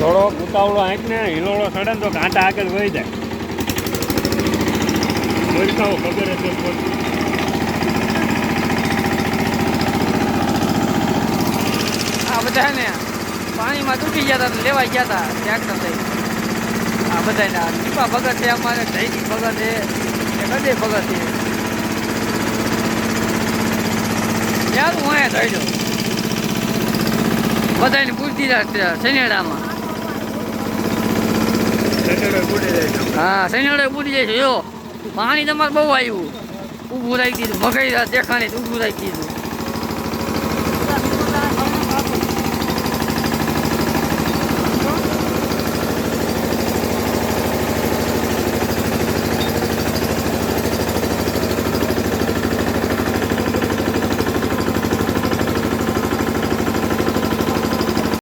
થોડો ઉતાવળો આંખને હિલોળો સડે ને તો કાંટા આગળ વહી જાય. બોલતા ખબર હશે આ બધા ને પાણીમાં ડૂબી ગયા હતા લેવાઈ ગયા હતા ટ્રેક્ટર લઈ. આ બધા દીપા ભગત છે અમારે જયદીપ ભગત છે કદે ભગત છે યાર હું અહીંયા થઈ જાઉં બધાને પૂછી શનિયાળામાં. હા શનિયાળે પૂરી જાય છે જો પાણી તમારે બહુ આવ્યું ઊભું રાખી દીધું મકાઈ દેખાણી ઊભું રાખી દીધું.